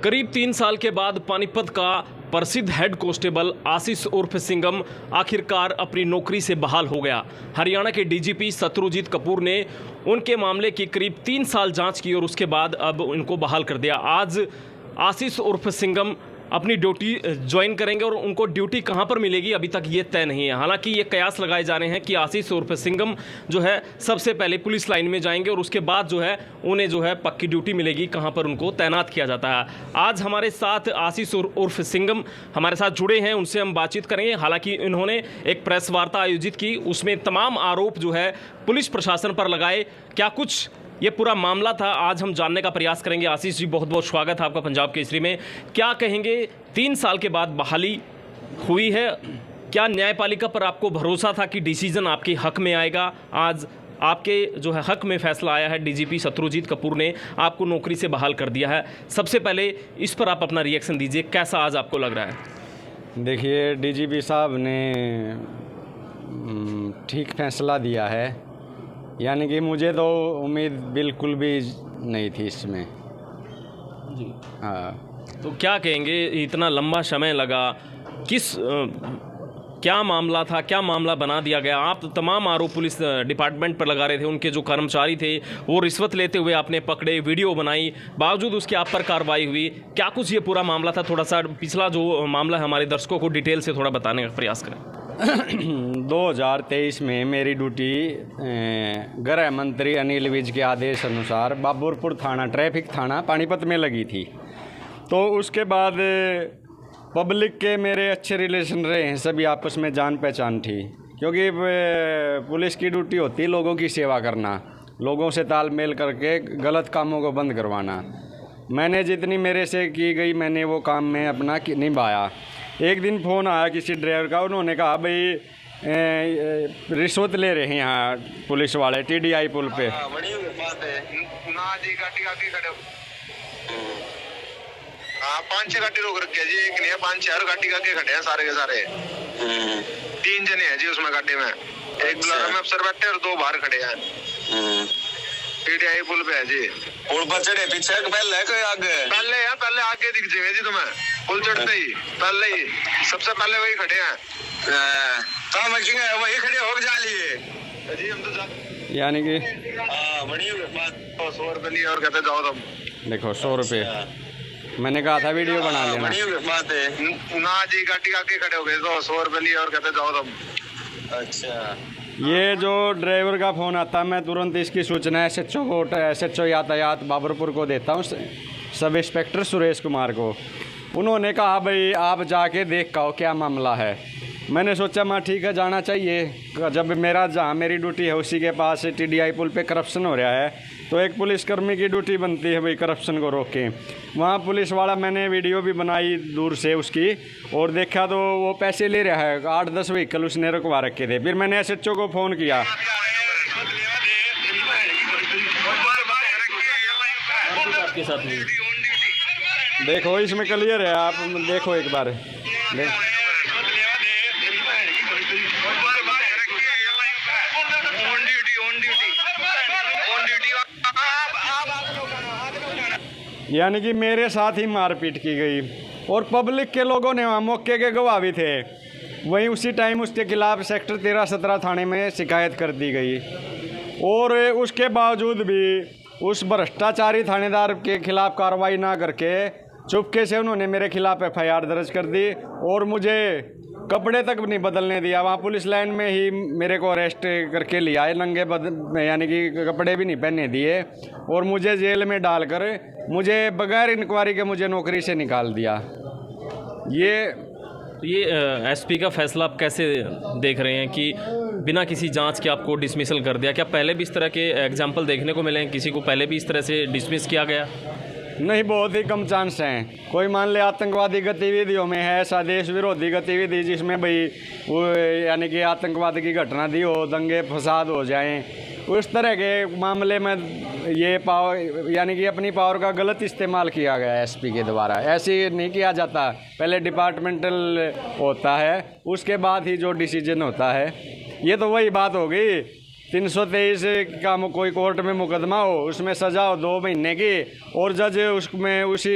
करीब 3 साल के बाद पानीपत का प्रसिद्ध हेड कांस्टेबल आशीष उर्फ सिंघम आखिरकार अपनी नौकरी से बहाल हो गया। हरियाणा के डीजीपी शत्रुजीत कपूर ने उनके मामले की करीब 3 साल जांच की और उसके बाद अब उनको बहाल कर दिया। आज आशीष उर्फ सिंघम अपनी ड्यूटी ज्वाइन करेंगे और उनको ड्यूटी कहां पर मिलेगी अभी तक ये तय नहीं है। हालांकि ये कयास लगाए जा रहे हैं कि आशीष उर्फ सिंघम जो है सबसे पहले पुलिस लाइन में जाएंगे और उसके बाद जो है उन्हें जो है पक्की ड्यूटी मिलेगी, कहां पर उनको तैनात किया जाता है। आज हमारे साथ आशीष उर्फ सिंघम हमारे साथ जुड़े हैं, उनसे हम बातचीत करेंगे। हालांकि इन्होंने एक प्रेस वार्ता आयोजित की, उसमें तमाम आरोप जो है पुलिस प्रशासन पर लगाए। क्या कुछ ये पूरा मामला था, आज हम जानने का प्रयास करेंगे। आशीष जी, बहुत बहुत स्वागत है आपका पंजाब केसरी में। क्या कहेंगे, 3 साल के बाद बहाली हुई है, क्या न्यायपालिका पर आपको भरोसा था कि डिसीजन आपके हक में आएगा? आज आपके जो है हक में फैसला आया है, डीजीपी शत्रुजीत कपूर ने आपको नौकरी से बहाल कर दिया है। सबसे पहले इस पर आप अपना रिएक्शन दीजिए, कैसा आज आपको लग रहा है? देखिए, डीजीपी साहब ने ठीक फैसला दिया है, यानी कि मुझे तो उम्मीद बिल्कुल भी नहीं थी इसमें जी। हाँ, तो क्या कहेंगे, इतना लंबा समय लगा, क्या मामला था, क्या मामला बना दिया गया? आप तमाम आरोप पुलिस डिपार्टमेंट पर लगा रहे थे, उनके जो कर्मचारी थे वो रिश्वत लेते हुए आपने पकड़े, वीडियो बनाई, बावजूद उसके आप पर कार्रवाई हुई। क्या कुछ ये पूरा मामला था? थोड़ा सा पिछला जो मामला है हमारे दर्शकों को डिटेल से थोड़ा बताने का प्रयास करें। 2023 में मेरी ड्यूटी गृह मंत्री अनिल विज के आदेश अनुसार बाबुरपुर थाना, ट्रैफिक थाना पानीपत में लगी थी। तो उसके बाद पब्लिक के मेरे अच्छे रिलेशन रहे हैं, सभी आपस में जान पहचान थी, क्योंकि पुलिस की ड्यूटी होती है लोगों की सेवा करना, लोगों से तालमेल करके गलत कामों को बंद करवाना। मैंने जितनी मेरे से की गई मैंने वो काम में अपना निभाया। एक दिन फ़ोन आया किसी ड्राइवर का, उन्होंने कहा भाई रिश्वत ले रहे हैं यहाँ पुलिस वाले टीडीआई पुल पे। हाँ, 5-6 गाड़ी रोक रखी है जी, एक नहीं है, 5-6 गाड़ी का खड़े हैं सारे के सारे। 3 जने हैं जी उसमें गाड़ी में, एक बुलारा में अफसर बैठे और 2 बाहर खड़े हैं। टीडीआई पुल पे है जी। पुल पर चढ़े पीछे पहले कोई आगे? पहले आगे दिख जाएंगे जी तुम्हें, पुल चढ़ते ही पहले ही सबसे पहले वही खड़े हैं। वही खड़े हो जा लिए जी, हम तो जा, यानी कि बड़ी बात। 100 रुपये लिए और कहते जाओ तुम। देखो 100 रुपये, मैंने कहा था वीडियो बना लेना। बड़ी बात है ना जी, गाड़ी आगे खड़े हो गए तो 100 रुपये लिए और कहते जाओ तुम। अच्छा, ये जो ड्राइवर का फ़ोन आता है, मैं तुरंत इसकी सूचना SHO यातायात बाबरपुर को देता हूँ, सब इंस्पेक्टर सुरेश कुमार को। उन्होंने कहा भाई आप जाके देख के आओ क्या मामला है। मैंने सोचा मैं ठीक है जाना चाहिए, जब जहाँ मेरी ड्यूटी है उसी के पास टीडीआई पुल पे करप्शन हो रहा है, तो एक पुलिसकर्मी की ड्यूटी बनती है भाई करप्शन को रोकें। वहाँ पुलिस वाला, मैंने वीडियो भी बनाई दूर से उसकी, और देखा तो वो पैसे ले रहा है। 8-10 व्हीकल उसने रुकवा रखे थे। फिर मैंने SHO को फ़ोन किया। आपके साथ में देखो इसमें क्लियर है, आप देखो एक बार यानी कि मेरे साथ ही मारपीट की गई, और पब्लिक के लोगों ने वहाँ मौके के गवाह भी थे। वहीं उसी टाइम उसके खिलाफ सेक्टर 13-17 थाने में शिकायत कर दी गई, और उसके बावजूद भी उस भ्रष्टाचारी थानेदार के खिलाफ कार्रवाई ना करके चुपके से उन्होंने मेरे खिलाफ FIR दर्ज कर दी, और मुझे कपड़े तक नहीं बदलने दिया। वहाँ पुलिस लाइन में ही मेरे को अरेस्ट करके लिया है, नंगे यानी कि कपड़े भी नहीं पहनने दिए, और मुझे जेल में डालकर मुझे बगैर इंक्वायरी के मुझे नौकरी से निकाल दिया। ये SP का फैसला आप कैसे देख रहे हैं कि बिना किसी जांच के आपको डिसमिसल कर दिया? क्या पहले भी इस तरह के एग्जाम्पल देखने को मिले हैं, किसी को पहले भी इस तरह से डिसमिस किया गया? नहीं, बहुत ही कम चांस हैं। कोई मान ले आतंकवादी गतिविधियों में है, ऐसा देश विरोधी गतिविधि जिसमें भाई वो यानी कि आतंकवाद की घटना दी हो, दंगे फसाद हो जाएं, उस तरह के मामले में ये पावर यानी कि अपनी पावर का गलत इस्तेमाल किया गया है SP के द्वारा। ऐसे नहीं किया जाता, पहले डिपार्टमेंटल होता है, उसके बाद ही जो डिसीजन होता है। ये तो वही बात हो गई 323 का कोई कोर्ट में मुकदमा हो, उसमें सज़ा हो 2 महीने की और जज उसमें उसी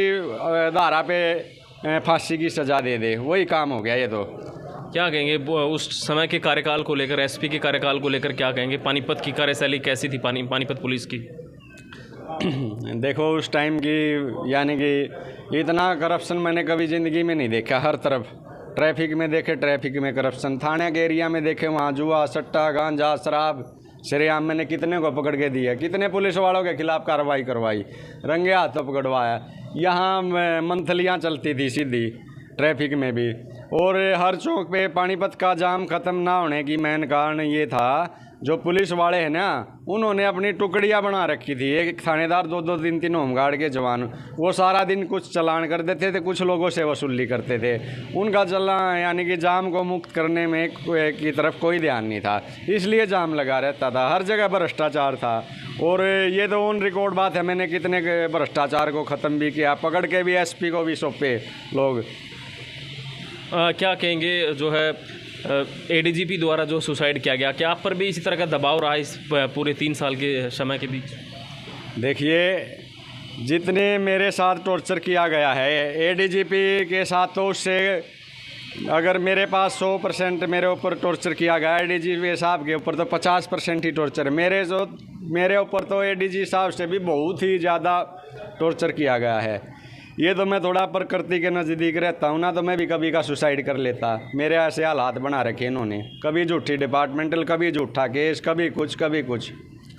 धारा पे फांसी की सज़ा दे दे, वही काम हो गया ये तो। क्या कहेंगे उस समय के कार्यकाल को लेकर, एसपी के कार्यकाल को लेकर क्या कहेंगे? पानीपत की कार्यशैली कैसी थी, पानीपत पुलिस की? देखो उस टाइम की यानी कि इतना करप्शन मैंने कभी ज़िंदगी में नहीं देखा। हर तरफ ट्रैफिक में देखे, ट्रैफिक में करप्शन, थाने के एरिया में देखे, वहाँ जुआ, सट्टा, गांजा, शराब, शरेआम मैंने कितने को पकड़ के दिया, कितने पुलिस वालों के खिलाफ कार्रवाई करवाई, रंगे हाथों पकड़वाया। यहाँ मंथलियाँ चलती थी सीधी ट्रैफिक में भी। और हर चौक पे पानीपत का जाम ख़त्म ना होने की मेन कारण ये था, जो पुलिस वाले हैं ना, उन्होंने अपनी टुकड़ियाँ बना रखी थी। एक थानेदार 2-2, 3-3 होमगार्ड के जवान, वो सारा दिन कुछ चालान कर देते थे, कुछ लोगों से वसूली करते थे। उनका चलना यानी कि जाम को मुक्त करने में की तरफ कोई ध्यान नहीं था, इसलिए जाम लगा रहता था। हर जगह भ्रष्टाचार था और ये तो ऑन रिकॉर्ड बात है, मैंने कितने भ्रष्टाचार को ख़त्म भी किया, पकड़ के भी एसपी को भी सौंपे लोग। क्या कहेंगे जो है एडीजीपी द्वारा जो सुसाइड किया गया, क्या आप पर भी इसी तरह का दबाव रहा इस पूरे 3 साल के समय के बीच? देखिए, जितने मेरे साथ टॉर्चर किया गया है एडीजीपी के साथ, तो उससे अगर मेरे पास 100% मेरे ऊपर टॉर्चर किया गया, एडीजीपी साहब के ऊपर तो 50% ही टॉर्चर है। मेरे ऊपर तो एडीजी साहब से भी बहुत ही ज़्यादा टॉर्चर किया गया है। ये तो मैं थोड़ा प्रकृति के नज़दीक रहता हूँ ना, तो मैं भी कभी का सुसाइड कर लेता। मेरे ऐसे हालात बना रखे इन्होंने, कभी झूठी डिपार्टमेंटल, कभी झूठा केस, कभी कुछ कभी कुछ।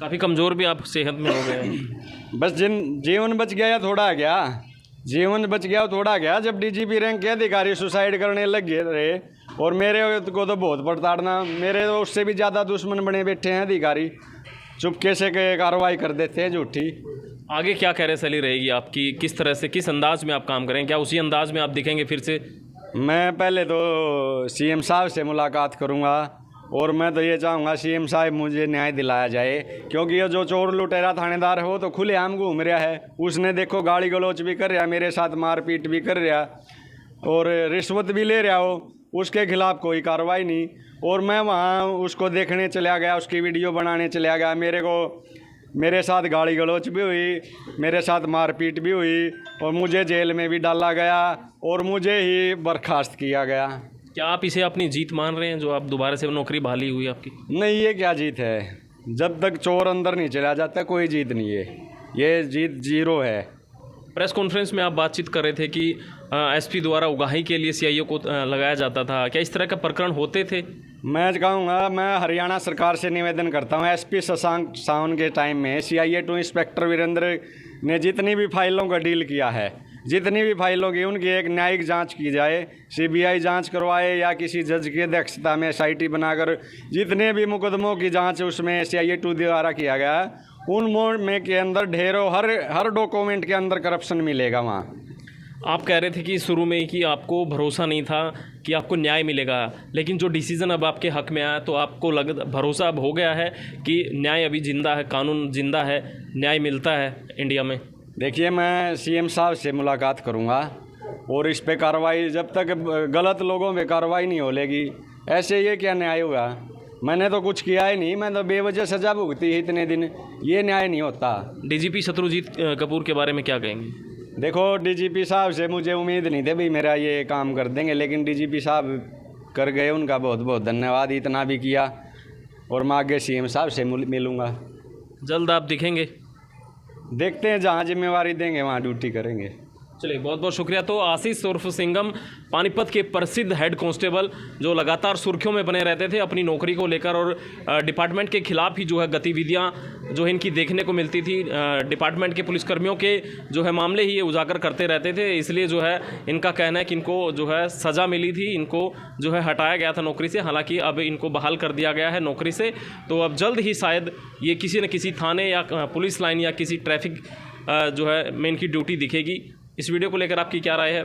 काफ़ी कमज़ोर भी आप सेहत में हो गए हैं। बस जीवन बच गया या थोड़ा गया, जीवन बच गया थोड़ा गया। जब डीजीपी रैंक के अधिकारी सुसाइड करने लग गए रहे, और मेरे को तो बहुत प्रताड़ना, मेरे तो उससे भी ज़्यादा दुश्मन बने बैठे हैं अधिकारी, चुपके से कार्रवाई कर देते हैं झूठी। आगे क्या कार्यशैली रहेगी आपकी? किस तरह से, किस अंदाज में आप काम करेंगे? क्या उसी अंदाज में आप दिखेंगे फिर से? मैं पहले तो सीएम साहब से मुलाकात करूंगा और मैं तो ये चाहूँगा सीएम साहब मुझे न्याय दिलाया जाए, क्योंकि ये जो चोर लुटेरा थानेदार है वो तो खुलेआम घूम रहा है। उसने देखो गाली गलौच भी कर रहा, मेरे साथ मारपीट भी कर रहा और रिश्वत भी ले रहा हो, उसके खिलाफ कोई कार्रवाई नहीं। और मैं वहाँ उसको देखने चला गया, उसकी वीडियो बनाने चला गया, मेरे साथ गाली गलौच भी हुई, मेरे साथ मारपीट भी हुई और मुझे जेल में भी डाला गया और मुझे ही बर्खास्त किया गया। क्या आप इसे अपनी जीत मान रहे हैं जो आप दोबारा से नौकरी बहाली हुई आपकी? नहीं, ये क्या जीत है? जब तक चोर अंदर नहीं चला जाता कोई जीत नहीं है, ये जीत 0 है। प्रेस कॉन्फ्रेंस में आप बातचीत कर रहे थे कि एसपी द्वारा उगाही के लिए सीआईओ को लगाया जाता था, क्या इस तरह का प्रकरण होते थे? मैं कहूँगा, मैं हरियाणा सरकार से निवेदन करता हूँ, एसपी शशांक सावन के टाइम में सीआईए 2 इंस्पेक्टर वीरेंद्र ने जितनी भी फाइलों का डील किया है, जितनी भी फाइलों की, उनकी एक न्यायिक जांच की जाए, सीबीआई जांच करवाए या किसी जज की अध्यक्षता में एसआईटी बनाकर जितने भी मुकदमों की जांच उसमें सीआईए 2 द्वारा किया गया है, उन मोड में के अंदर ढेरों हर डॉक्यूमेंट के अंदर करप्शन मिलेगा वहाँ। आप कह रहे थे कि शुरू में ही कि आपको भरोसा नहीं था कि आपको न्याय मिलेगा, लेकिन जो डिसीज़न अब आपके हक में आया तो आपको भरोसा अब हो गया है कि न्याय अभी जिंदा है, कानून जिंदा है, न्याय मिलता है इंडिया में? देखिए, मैं सीएम साहब से मुलाकात करूंगा और इस पे कार्रवाई, जब तक गलत लोगों पे कार्रवाई नहीं होगी, ऐसे ये क्या न्याय हुआ? मैंने तो कुछ किया ही नहीं, मैं तो बेवजह सजा भुगती इतने दिन, ये न्याय नहीं होता। डीजीपी शत्रुजीत कपूर के बारे में क्या कहेंगे? देखो, डीजीपी साहब से मुझे उम्मीद नहीं थी भाई मेरा ये काम कर देंगे, लेकिन डीजीपी साहब कर गए, उनका बहुत बहुत धन्यवाद। इतना भी किया और मैं आगे सीएम साहब से मिलूँगा। जल्द आप दिखेंगे? देखते हैं, जहाँ जिम्मेवारी देंगे वहाँ ड्यूटी करेंगे। चलिए, बहुत बहुत शुक्रिया। तो आशीष उर्फ सिंघम, पानीपत के प्रसिद्ध हेड कांस्टेबल, जो लगातार सुर्खियों में बने रहते थे अपनी नौकरी को लेकर और डिपार्टमेंट के खिलाफ ही जो है गतिविधियां जो है इनकी देखने को मिलती थी। डिपार्टमेंट के पुलिसकर्मियों के जो है मामले ही ये उजागर करते रहते थे, इसलिए जो है इनका कहना है कि इनको जो है सज़ा मिली थी, इनको जो है हटाया गया था नौकरी से। हालाँकि अब इनको बहाल कर दिया गया है नौकरी से, तो अब जल्द ही शायद ये किसी न किसी थाने या पुलिस लाइन या किसी ट्रैफिक जो है में इनकी ड्यूटी दिखेगी। इस वीडियो को लेकर आपकी क्या राय है,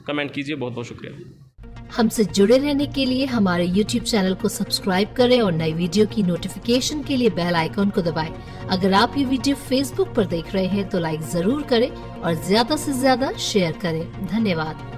कमेंट कीजिए। बहुत बहुत शुक्रिया। हमसे जुड़े रहने के लिए हमारे YouTube चैनल को सब्सक्राइब करें और नई वीडियो की नोटिफिकेशन के लिए बेल आइकॉन को दबाएं। अगर आप ये वीडियो Facebook पर देख रहे हैं तो लाइक जरूर करें और ज्यादा से ज्यादा शेयर करें। धन्यवाद।